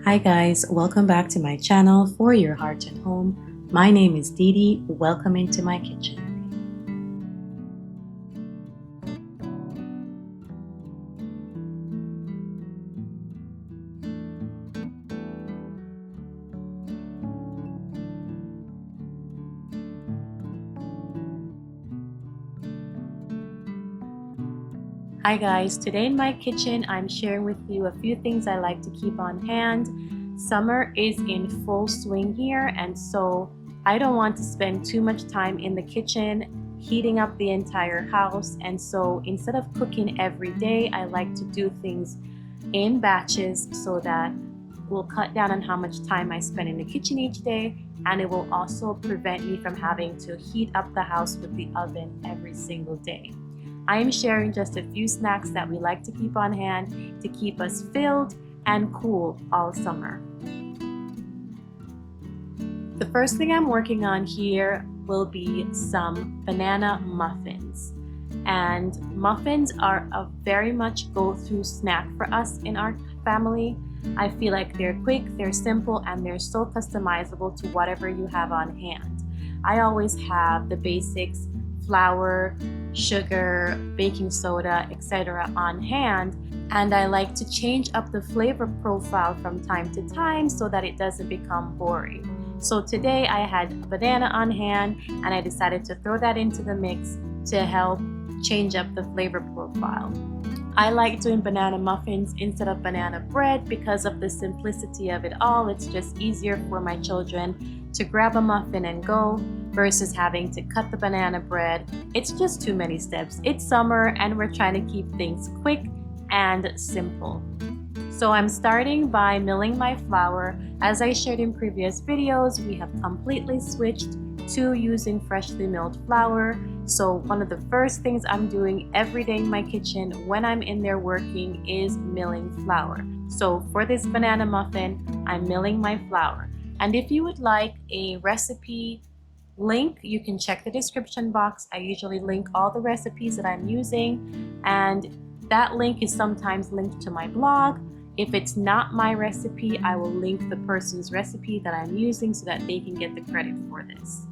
Hi guys, welcome back to my channel For Your Heart and Home. My name is Dee Dee. Welcome into my kitchen. Hi guys, today in my kitchen I'm sharing with you a few things I like to keep on hand. Summer is in full swing here, and so I don't want to spend too much time in the kitchen heating up the entire house, and so instead of cooking every day, I like to do things in batches so that will cut down on how much time I spend in the kitchen each day, and it will also prevent me from having to heat up the house with the oven every single day. I am sharing just a few snacks that we like to keep on hand to keep us filled and cool all summer. The first thing I'm working on here will be some banana muffins. And muffins are a very much go-to snack for us in our family. I feel like they're quick, they're simple, and they're so customizable to whatever you have on hand. I always have the basics: flour, sugar, baking soda, etc. on hand, and I like to change up the flavor profile from time to time so that it doesn't become boring. So today I had banana on hand, and I decided to throw that into the mix to help change up the flavor profile. I like doing banana muffins instead of banana bread because of the simplicity of it all. It's just easier for my children to grab a muffin and go versus having to cut the banana bread. It's just too many steps. It's summer and we're trying to keep things quick and simple. So I'm starting by milling my flour. As I shared in previous videos, we have completely switched to using freshly milled flour. So one of the first things I'm doing every day in my kitchen when I'm in there working is milling flour. So for this banana muffin, I'm milling my flour. And if you would like a recipe link, you can check the description box. I usually link all the recipes that I'm using, and that link is sometimes linked to my blog. If it's not my recipe, I will link the person's recipe that I'm using so that they can get the credit for this.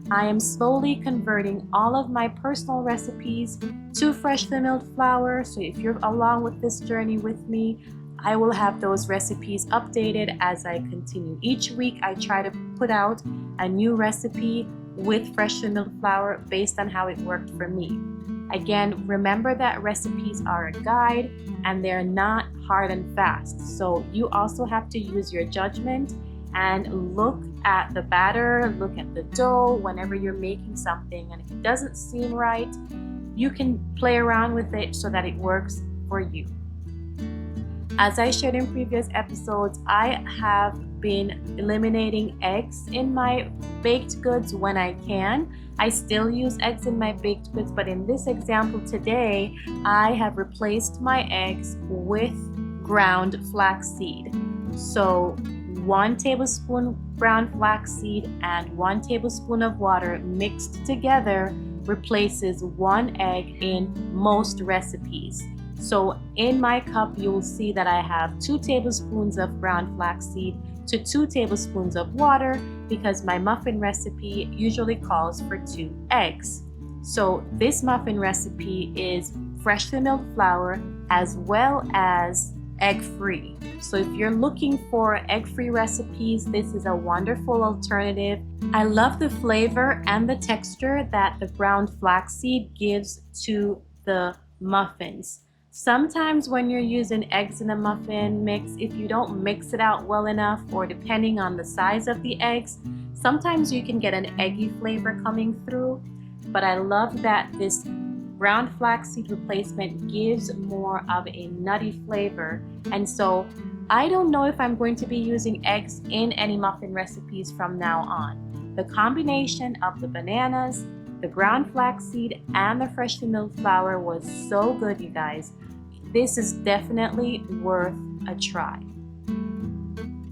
I am slowly converting all of my personal recipes to freshly milled flour, so if you're along with this journey with me, I will have those recipes updated as I continue. Each week I try to put out a new recipe with freshly milled flour based on how it worked for me. Again, remember that recipes are a guide and they're not hard and fast. So you also have to use your judgment and look at the batter, look at the dough whenever you're making something, and if it doesn't seem right, you can play around with it so that it works for you. As I shared in previous episodes, I have been eliminating eggs in my baked goods when I can. I still use eggs in my baked goods, but in this example today, I have replaced my eggs with ground flaxseed. So 1 tablespoon ground flaxseed and 1 tablespoon of water mixed together replaces 1 egg in most recipes. So in my cup, you will see that I have 2 tablespoons of ground flaxseed to 2 tablespoons of water because my muffin recipe usually calls for 2 eggs. So this muffin recipe is freshly milled flour as well as egg-free. So if you're looking for egg-free recipes, this is a wonderful alternative. I love the flavor and the texture that the ground flaxseed gives to the muffins. Sometimes when you're using eggs in a muffin mix, if you don't mix it out well enough, or depending on the size of the eggs, sometimes you can get an eggy flavor coming through. But I love that this ground flaxseed replacement gives more of a nutty flavor. And so I don't know if I'm going to be using eggs in any muffin recipes from now on. The combination of the bananas, the ground flaxseed, and the freshly milled flour was so good, you guys. This is definitely worth a try.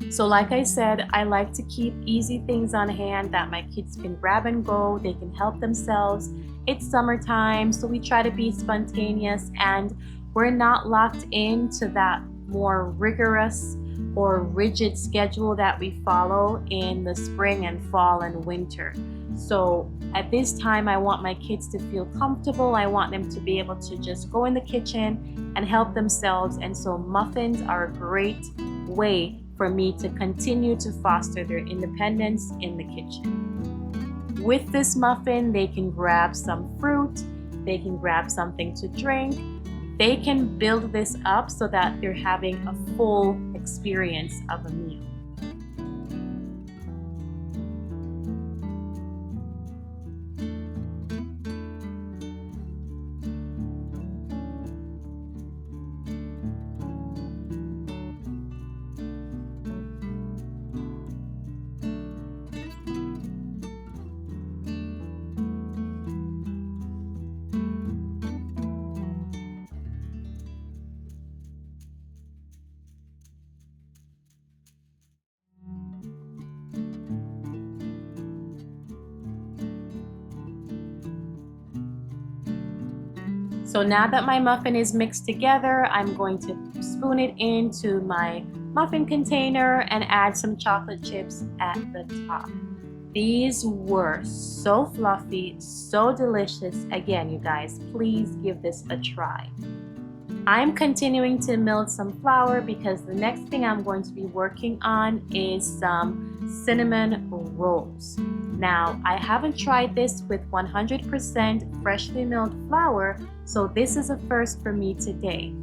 So like I said, I like to keep easy things on hand that my kids can grab and go. They can help themselves. It's summertime, so we try to be spontaneous, and we're not locked into that more rigorous or rigid schedule that we follow in the spring and fall and winter. So at this time, I want my kids to feel comfortable. I want them to be able to just go in the kitchen and help themselves. And so muffins are a great way for me to continue to foster their independence in the kitchen. With this muffin, they can grab some fruit, they can grab something to drink, they can build this up so that they're having a full experience of a meal. So now that my muffin is mixed together, I'm going to spoon it into my muffin container and add some chocolate chips at the top. These were so fluffy, so delicious. Again, you guys, please give this a try. I'm continuing to melt some flour because the next thing I'm going to be working on is some cinnamon rolls. Now, I haven't tried this with 100% freshly milled flour, so this is a first for me today.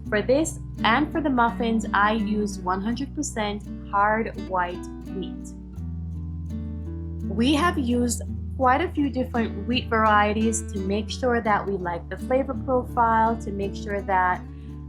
For this and for the muffins, I use 100% hard white wheat. We have used quite a few different wheat varieties to make sure that we like the flavor profile, to make sure that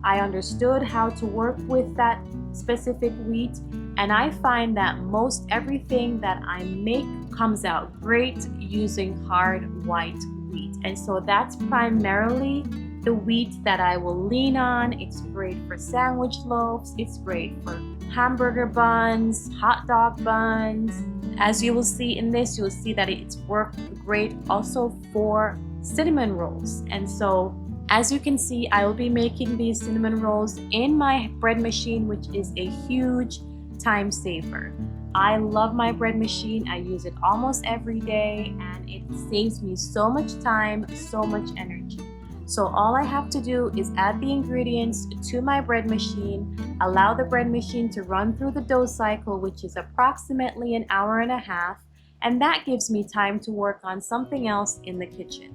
I understood how to work with that specific wheat, and I find that most everything that I make comes out great using hard white wheat. And so that's primarily the wheat that I will lean on. It's great for sandwich loaves, it's great for hamburger buns, hot dog buns. As you will see in this, you'll see that it's worked great also for cinnamon rolls. And so as you can see, I will be making these cinnamon rolls in my bread machine, which is a huge time saver. I love my bread machine. I use it almost every day and it saves me so much time, so much energy. So all I have to do is add the ingredients to my bread machine, allow the bread machine to run through the dough cycle, which is approximately an hour and a half, and that gives me time to work on something else in the kitchen.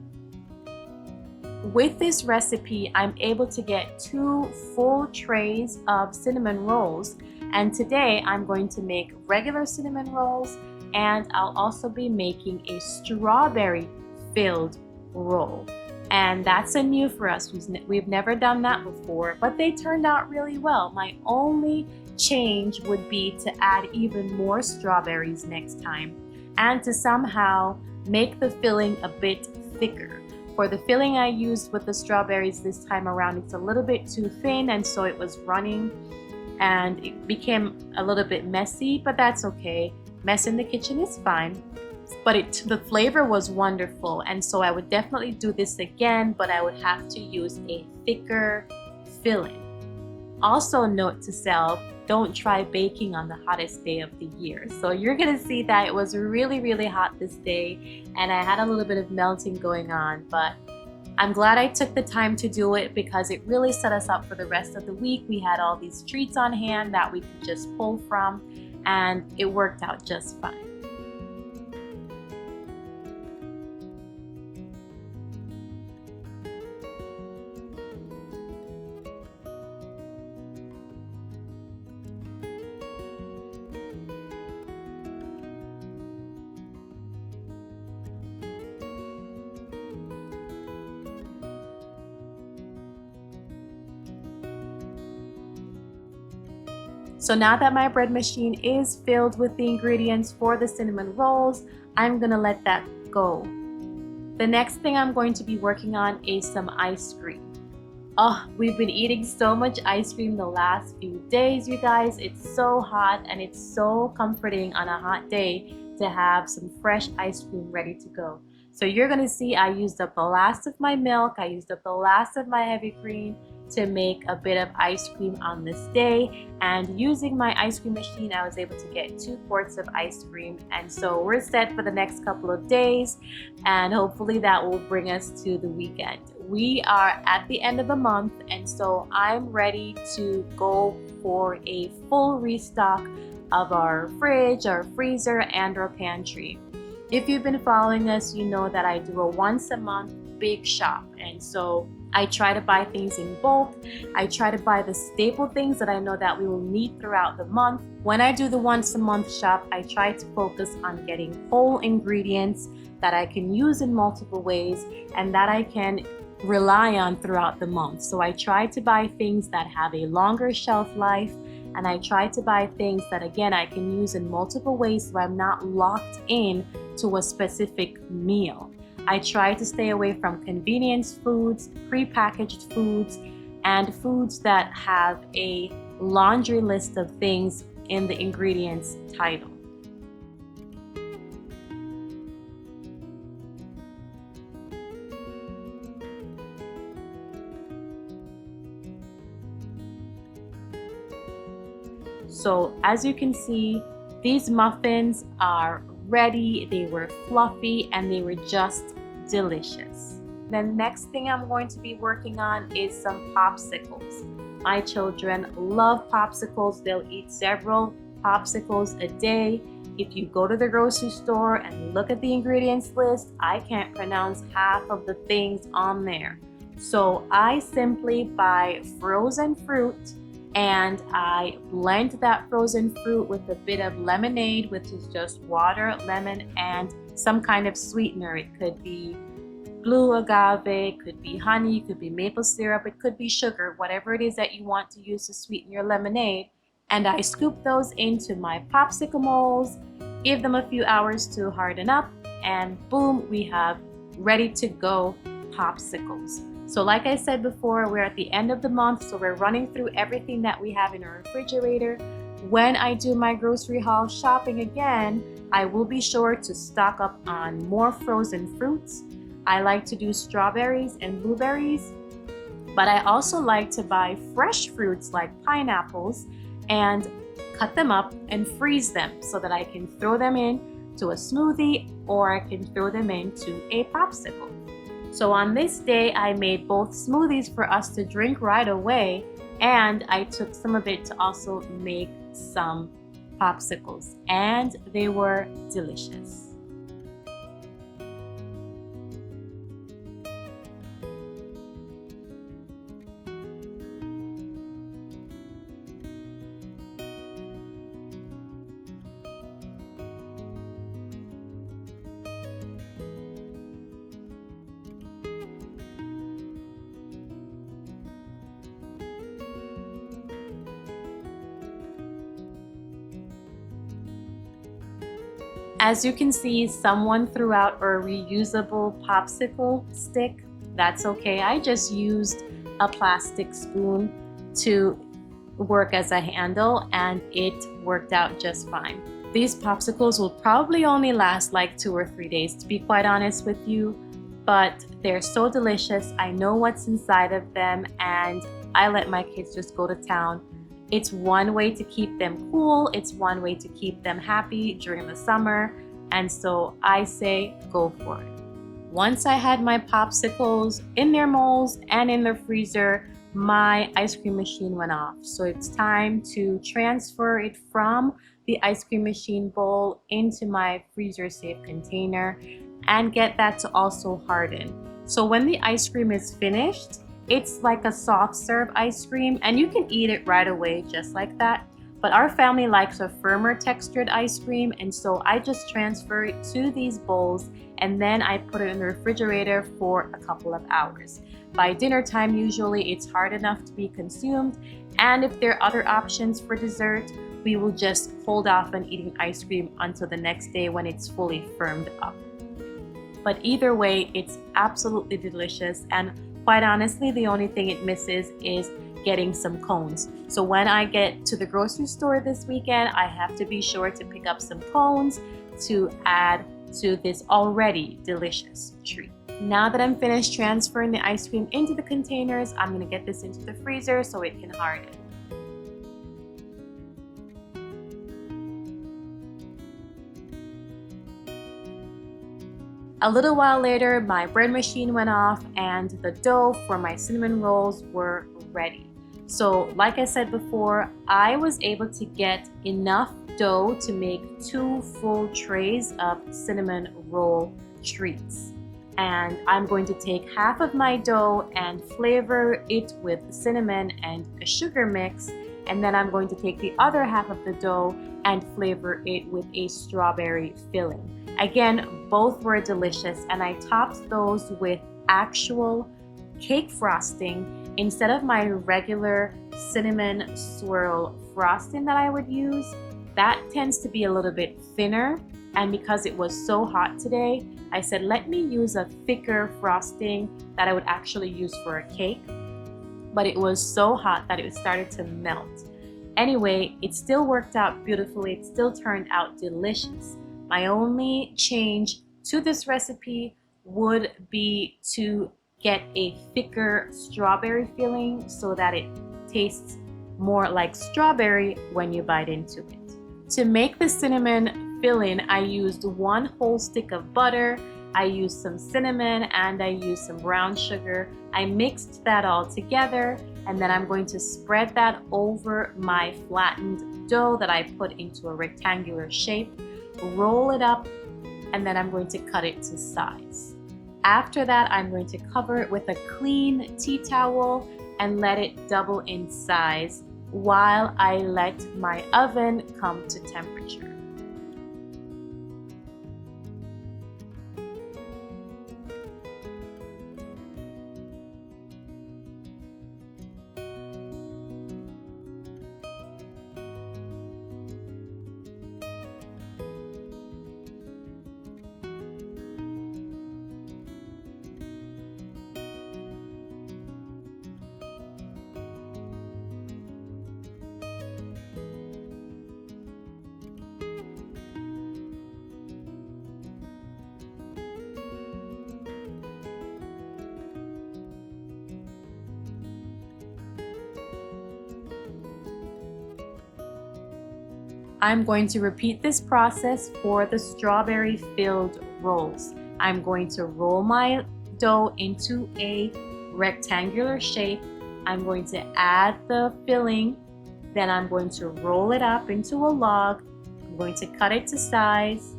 With this recipe, I'm able to get 2 full trays of cinnamon rolls, and today I'm going to make regular cinnamon rolls, and I'll also be making a strawberry filled roll. And that's a new for us. We've never done that before, but they turned out really well. My only change would be to add even more strawberries next time and to somehow make the filling a bit thicker. For the filling I used with the strawberries this time around, it's a little bit too thin, and so it was running and it became a little bit messy, but that's okay. Mess in the kitchen is fine. But the flavor was wonderful, and so I would definitely do this again, but I would have to use a thicker filling. Also, note to self, don't try baking on the hottest day of the year. So you're gonna see that it was really, really hot this day, and I had a little bit of melting going on, but I'm glad I took the time to do it because it really set us up for the rest of the week. We had all these treats on hand that we could just pull from, and it worked out just fine. So now that my bread machine is filled with the ingredients for the cinnamon rolls, I'm gonna let that go. The next thing I'm going to be working on is some ice cream. Oh, we've been eating so much ice cream the last few days, you guys. It's so hot and it's so comforting on a hot day to have some fresh ice cream ready to go. So you're gonna see I used up the last of my milk, I used up the last of my heavy cream, to make a bit of ice cream on this day, and using my ice cream machine I was able to get 2 quarts of ice cream, and so we're set for the next couple of days, and hopefully that will bring us to the weekend. We are at the end of the month, and so I'm ready to go for a full restock of our fridge, our freezer, and our pantry. If you've been following us, you know that I do a once a month big shop, and so I try to buy things in bulk. I try to buy the staple things that I know that we will need throughout the month. When I do the once a month shop, I try to focus on getting whole ingredients that I can use in multiple ways and that I can rely on throughout the month. So I try to buy things that have a longer shelf life, and I try to buy things that, again, I can use in multiple ways so I'm not locked in to a specific meal. I try to stay away from convenience foods, prepackaged foods, and foods that have a laundry list of things in the ingredients title. So as you can see, these muffins are ready. They were fluffy and they were just delicious. The next thing I'm going to be working on is some popsicles. My children love popsicles. They'll eat several popsicles a day. If you go to the grocery store and look at the ingredients list, I can't pronounce half of the things on there. So I simply buy frozen fruit and I blend that frozen fruit with a bit of lemonade, which is just water, lemon, and some kind of sweetener. It could be blue agave, it could be honey, it could be maple syrup, it could be sugar, whatever it is that you want to use to sweeten your lemonade. And I scoop those into my popsicle molds, give them a few hours to harden up, and boom, we have ready to go popsicles. So like I said before, we're at the end of the month, so we're running through everything that we have in our refrigerator. When I do my grocery haul shopping again, I will be sure to stock up on more frozen fruits. I like to do strawberries and blueberries, but I also like to buy fresh fruits like pineapples and cut them up and freeze them so that I can throw them in to a smoothie or I can throw them into a popsicle. So on this day, I made both smoothies for us to drink right away, and I took some of it to also make some popsicles, and they were delicious. As you can see, someone threw out a reusable popsicle stick. That's okay. I just used a plastic spoon to work as a handle and it worked out just fine. These popsicles will probably only last like 2 or 3 days, to be quite honest with you, but they're so delicious. I know what's inside of them and I let my kids just go to town. It's one way to keep them cool. It's one way to keep them happy during the summer. And so I say go for it. Once I had my popsicles in their molds and in the freezer, my ice cream machine went off. So it's time to transfer it from the ice cream machine bowl into my freezer safe container and get that to also harden. So when the ice cream is finished, it's like a soft serve ice cream and you can eat it right away just like that. But our family likes a firmer textured ice cream, and so I just transfer it to these bowls and then I put it in the refrigerator for a couple of hours. By dinner time, usually it's hard enough to be consumed, and if there are other options for dessert, we will just hold off on eating ice cream until the next day when it's fully firmed up. But either way, it's absolutely delicious, and quite honestly, the only thing it misses is getting some cones. So when I get to the grocery store this weekend, I have to be sure to pick up some cones to add to this already delicious treat. Now that I'm finished transferring the ice cream into the containers, I'm going to get this into the freezer so it can harden. A little while later, my bread machine went off and the dough for my cinnamon rolls were ready. So like I said before, I was able to get enough dough to make 2 full trays of cinnamon roll treats. And I'm going to take half of my dough and flavor it with cinnamon and a sugar mix, and then I'm going to take the other half of the dough and flavor it with a strawberry filling. Again, both were delicious, and I topped those with actual cake frosting instead of my regular cinnamon swirl frosting that I would use. That tends to be a little bit thinner, and because it was so hot today, I said let me use a thicker frosting that I would actually use for a cake, but it was so hot that it started to melt. Anyway, it still worked out beautifully. It still turned out delicious. My only change to this recipe would be to get a thicker strawberry filling so that it tastes more like strawberry when you bite into it. To make the cinnamon filling, I used 1 whole stick of butter, I used some cinnamon, and I used some brown sugar. I mixed that all together, and then I'm going to spread that over my flattened dough that I put into a rectangular shape, roll it up, and then I'm going to cut it to size. After that, I'm going to cover it with a clean tea towel and let it double in size while I let my oven come to temperature. I'm going to repeat this process for the strawberry filled rolls. I'm going to roll my dough into a rectangular shape. I'm going to add the filling, then I'm going to roll it up into a log. I'm going to cut it to size,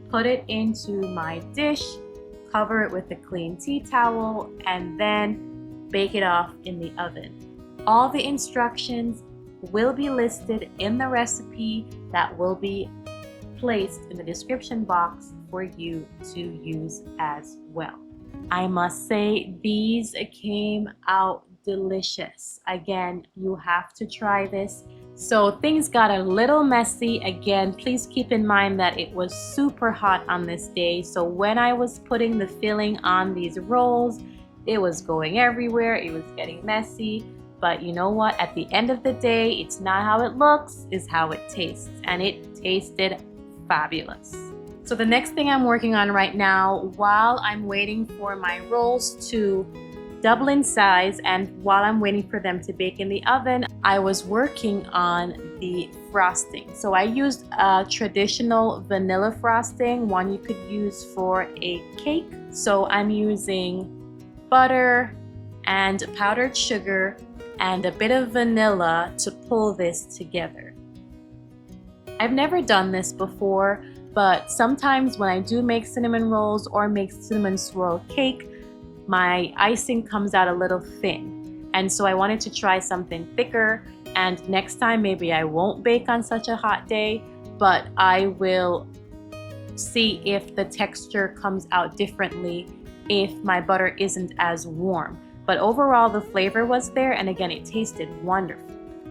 put it into my dish, cover it with a clean tea towel, and then bake it off in the oven. All the instructions will be listed in the recipe that will be placed in the description box for you to use as well. I must say these came out delicious. Again, you have to try this. So things got a little messy. Again, please keep in mind that it was super hot on this day. So when I was putting the filling on these rolls, it was going everywhere. It was getting messy. But you know what? At the end of the day, it's not how it looks, it's how it tastes. And it tasted fabulous. So the next thing I'm working on right now, while I'm waiting for my rolls to double in size and while I'm waiting for them to bake in the oven, I was working on the frosting. So I used a traditional vanilla frosting, one you could use for a cake. So I'm using butter and powdered sugar and a bit of vanilla to pull this together. I've never done this before, but sometimes when I do make cinnamon rolls or make cinnamon swirl cake, my icing comes out a little thin. And so I wanted to try something thicker, and next time maybe I won't bake on such a hot day, but I will see if the texture comes out differently if my butter isn't as warm. But overall, the flavor was there, and again, it tasted wonderful.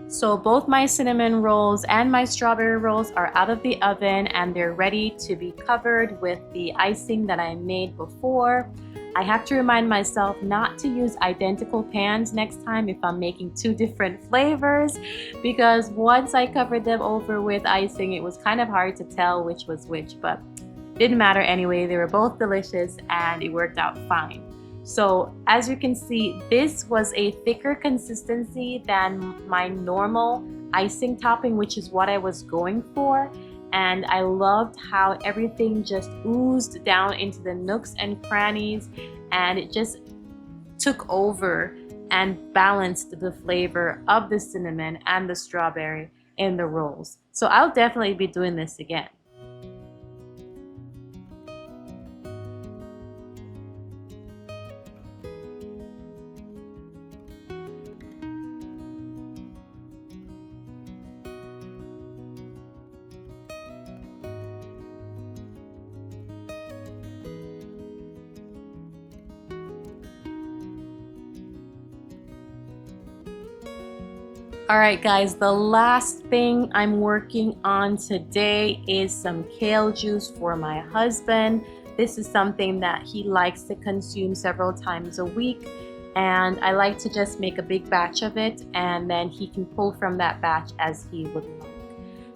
So both my cinnamon rolls and my strawberry rolls are out of the oven, and they're ready to be covered with the icing that I made before. I have to remind myself not to use identical pans next time if I'm making 2 different flavors, because once I covered them over with icing, it was kind of hard to tell which was which, but didn't matter anyway. They were both delicious and it worked out fine. So as you can see, this was a thicker consistency than my normal icing topping, which is what I was going for. And I loved how everything just oozed down into the nooks and crannies, and it just took over and balanced the flavor of the cinnamon and the strawberry in the rolls. So I'll definitely be doing this again. Alright guys, the last thing I'm working on today is some kale juice for my husband. This is something that he likes to consume several times a week, and I like to just make a big batch of it and then he can pull from that batch as he would like.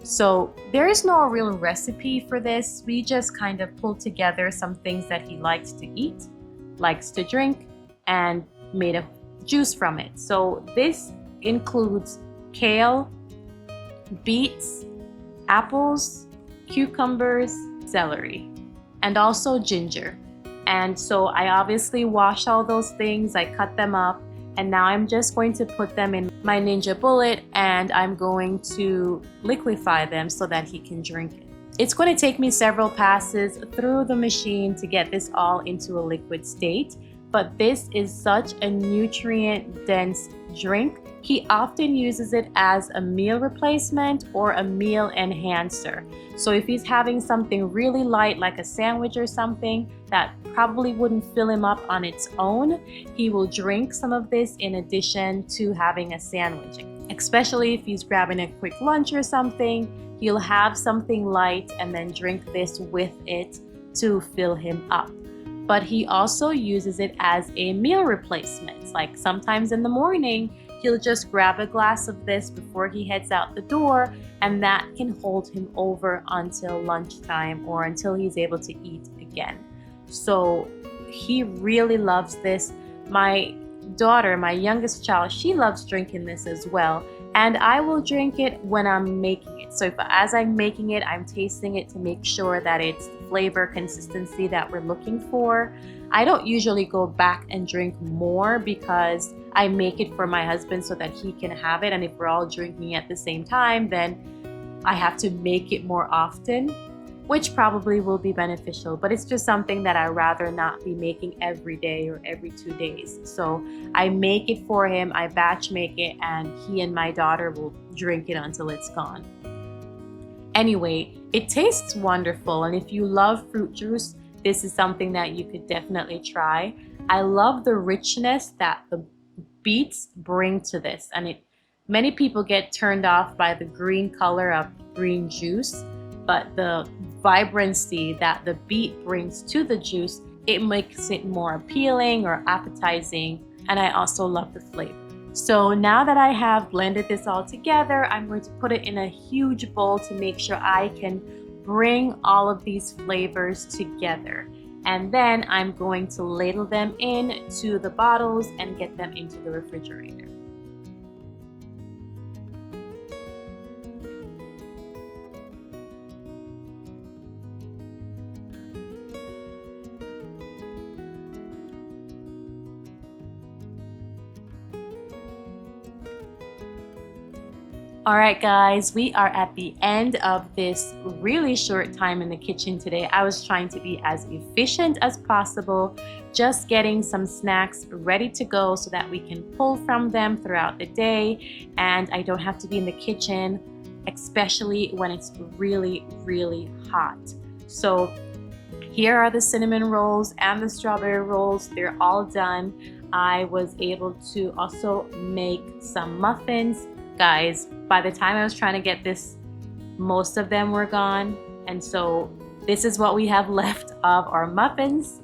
So there is no real recipe for this. We just kind of pulled together some things that he likes to eat, likes to drink, and made a juice from it. So this includes kale, beets, apples, cucumbers, celery, and also ginger. And so I obviously washed all those things, I cut them up, and now I'm just going to put them in my Ninja Bullet and I'm going to liquefy them so that he can drink it. It's going to take me several passes through the machine to get this all into a liquid state, but this is such a nutrient-dense drink. He often uses it as a meal replacement or a meal enhancer. So if he's having something really light like a sandwich or something that probably wouldn't fill him up on its own, he will drink some of this in addition to having a sandwich. Especially if he's grabbing a quick lunch or something, he'll have something light and then drink this with it to fill him up. But he also uses it as a meal replacement. Like sometimes in the morning, he'll just grab a glass of this before he heads out the door, and that can hold him over until lunchtime or until he's able to eat again. So he really loves this. My daughter, my youngest child, she loves drinking this as well. And I will drink it when I'm making it. So as I'm making it, I'm tasting it to make sure that it's the flavor consistency that we're looking for. I don't usually go back and drink more because I make it for my husband so that he can have it. And if we're all drinking at the same time, then I have to make it more often, which probably will be beneficial, but it's just something that I'd rather not be making every day or every 2 days. So I make it for him, I batch make it, and he and my daughter will drink it until it's gone. Anyway, it tastes wonderful, and if you love fruit juice, this is something that you could definitely try. I love the richness that the beets bring to this, and many people get turned off by the green color of green juice, but the vibrancy that the beet brings to the juice, it makes it more appealing or appetizing, and I also love the flavor. So now that I have blended this all together, I'm going to put it in a huge bowl to make sure I can bring all of these flavors together. And then I'm going to ladle them into the bottles and get them into the refrigerator. Alright guys, we are at the end of this really short time in the kitchen today. I was trying to be as efficient as possible, just getting some snacks ready to go so that we can pull from them throughout the day, and I don't have to be in the kitchen, especially when it's really, really hot. So here are the cinnamon rolls and the strawberry rolls. They're all done. I was able to also make some muffins. Guys, by the time I was trying to get this, most of them were gone, and so this is what we have left of our muffins.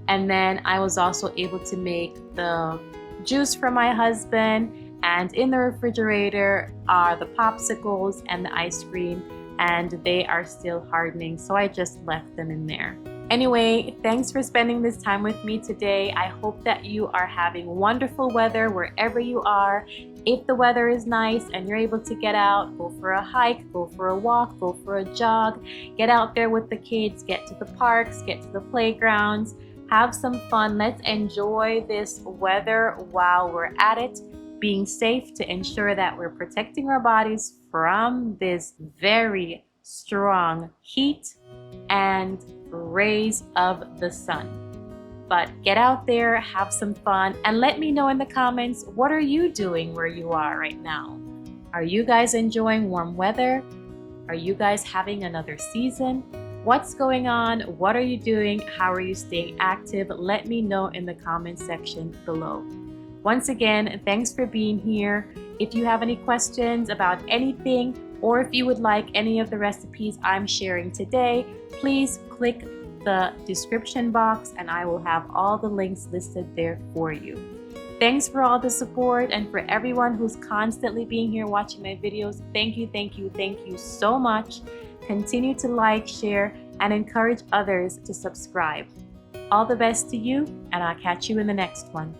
And then I was also able to make the juice for my husband, and in the refrigerator are the popsicles and the ice cream. and they are still hardening, so I just left them in there. Anyway, thanks for spending this time with me today. I hope that you are having wonderful weather wherever you are. If the weather is nice and you're able to get out, go for a hike, go for a walk, go for a jog, get out there with the kids, get to the parks, get to the playgrounds, have some fun. Let's enjoy this weather while we're at it, being safe to ensure that we're protecting our bodies from this very strong heat and rays of the sun. But get out there, have some fun, and let me know in the comments, what are you doing where you are right now? Are you guys enjoying warm weather? Are you guys having another season? What's going on? What are you doing? How are you staying active? Let me know in the comment section below. Once again, thanks for being here. If you have any questions about anything, or if you would like any of the recipes I'm sharing today, please click the description box and I will have all the links listed there for you. Thanks for all the support, and for everyone who's constantly being here watching my videos, thank you, thank you, thank you so much. Continue to like, share, and encourage others to subscribe. All the best to you, and I'll catch you in the next one.